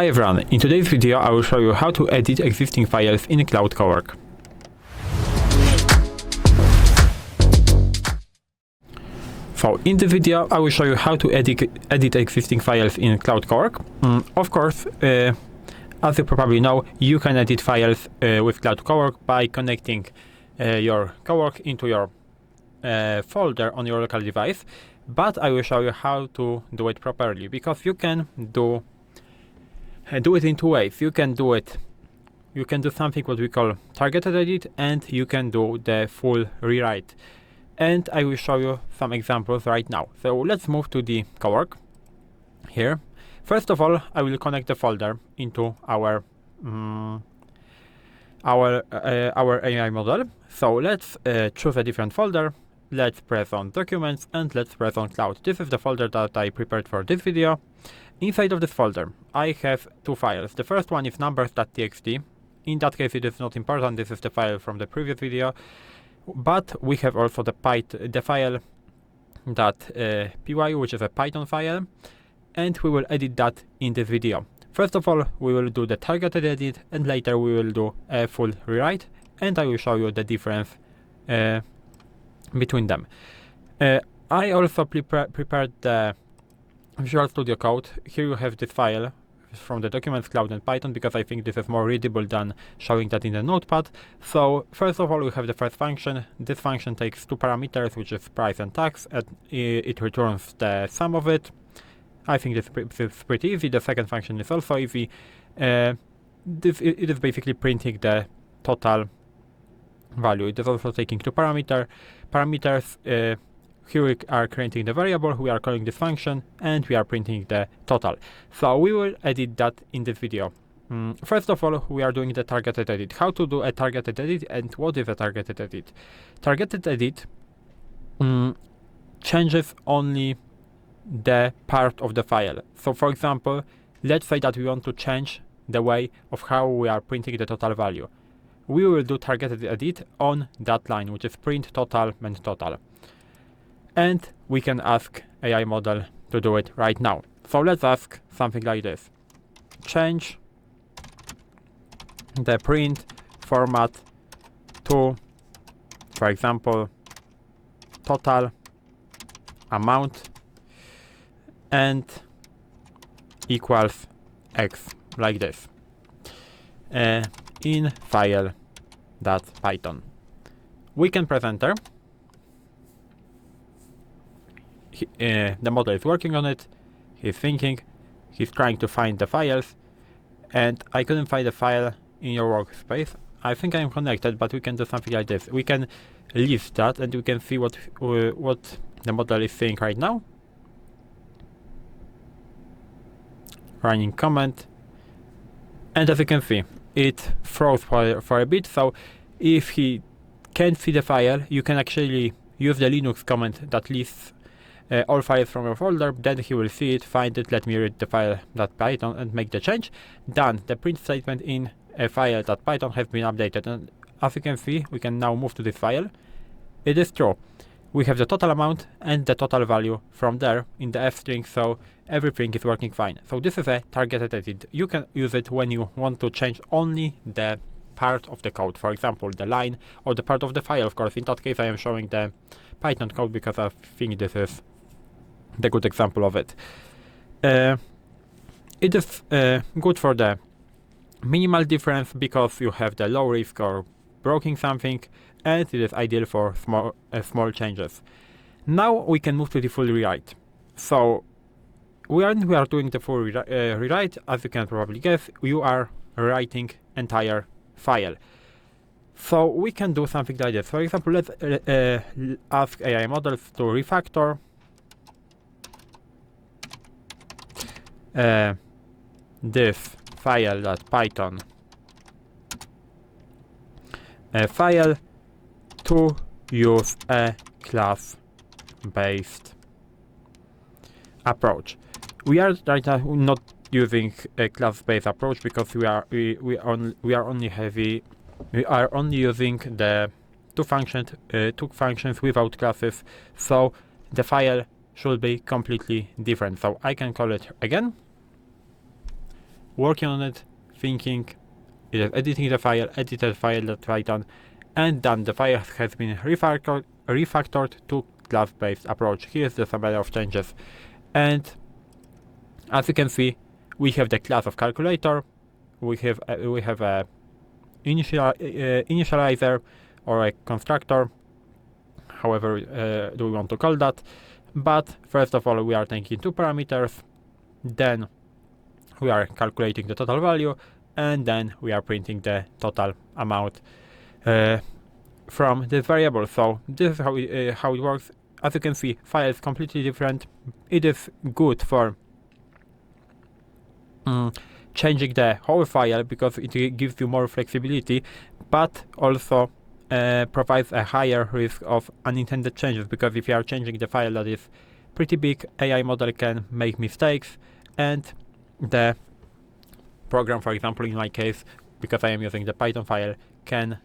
Hi everyone, in today's video I will show you how to edit existing files in Claude Cowork. So in the video I will show you how to edit existing files in Claude Cowork. Of course, as you probably know, you can edit files with Claude Cowork by connecting your Cowork into your folder on your local device, but I will show you how to do it properly, because you can do it in two ways. You can do something what we call targeted edit, and you can do the full rewrite. And I will show you some examples right now. So let's move to the Cowork here. First of all, I will connect the folder into our AI model. So let's choose a different folder. Let's press on Documents and let's press on Cloud. This is the folder that I prepared for this video. Inside of this folder, I have two files. The first one is numbers.txt. In that case, it is not important. This is the file from the previous video. But we have also the file .py, which is a Python file, and we will edit that in this video. First of all, we will do the targeted edit, and later we will do a full rewrite, and I will show you the difference between them. I also prepared the Visual Studio Code. Here you have this file from the Documents, Cloud and Python, because I think this is more readable than showing that in the notepad. So first of all, we have the first function. This function takes two parameters, which is price and tax, and it returns the sum of it. I think this is pretty easy. The second function is also easy. It is basically printing the total value. It is also taking two parameters. Here we are creating the variable, we are calling this function, and we are printing the total. So we will edit that in this video. First of all, we are doing the targeted edit. How to do a targeted edit and what is a targeted edit? Targeted edit changes only the part of the file. So for example, let's say that we want to change the way of how we are printing the total value. We will do targeted edit on that line, which is print total and total. And we can ask AI model to do it right now. So let's ask something like this. Change the print format to, for example, total amount and equals X, like this, in file.python. We can press enter. The model is working on it, he's thinking, he's trying to find the files, and I couldn't find the file in your workspace. I think I'm connected, but we can do something like this. We can list that and we can see what the model is saying right now. Running comment, and as you can see, it froze for a bit. So if he can't see the file, you can actually use the Linux command that lists all files from your folder. Then he will see it, find it, let me read the file.python and make the change. Done. The print statement in a file.python has been updated, and as you can see, we can now move to this file. It is true. We have the total amount and the total value from there in the F string, so everything is working fine. So this is a targeted edit. You can use it when you want to change only the part of the code, for example, the line or the part of the file. Of course, in that case, I am showing the Python code because I think this is the good example of it. It is good for the minimal difference because you have the low risk or breaking something, and it is ideal for small changes. Now we can move to the full rewrite. So when we are doing the full rewrite, as you can probably guess, you are writing entire file. So we can do something like this. For example, let's ask AI models to refactor this file.python file to use a class-based approach. We are right now not using a class-based approach because we are only using the two functions without classes. So the file should be completely different. So I can call it again. working on it, thinking, either editing the file, edited file that Python, and then the file has been refactored to class-based approach. Here's the summary of changes. And as you can see, we have the class of calculator, we have a initializer or a constructor, however do we want to call that. But first of all, we are taking two parameters, then we are calculating the total value, and then we are printing the total amount from this variable. So this is how it works. As you can see, file is completely different. It is good for changing the whole file because it gives you more flexibility, but also provides a higher risk of unintended changes, because if you are changing the file that is pretty big, AI model can make mistakes, and the program, for example in my case, because I am using the Python file, can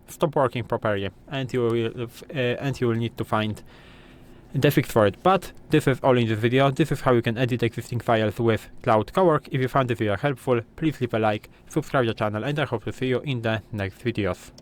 stop working properly, and you will need to find the fix for it. But this is all in this video. This is how you can edit existing files with Claude Cowork. If you found this video helpful, please leave a like, subscribe to the channel, and I hope to see you in the next videos.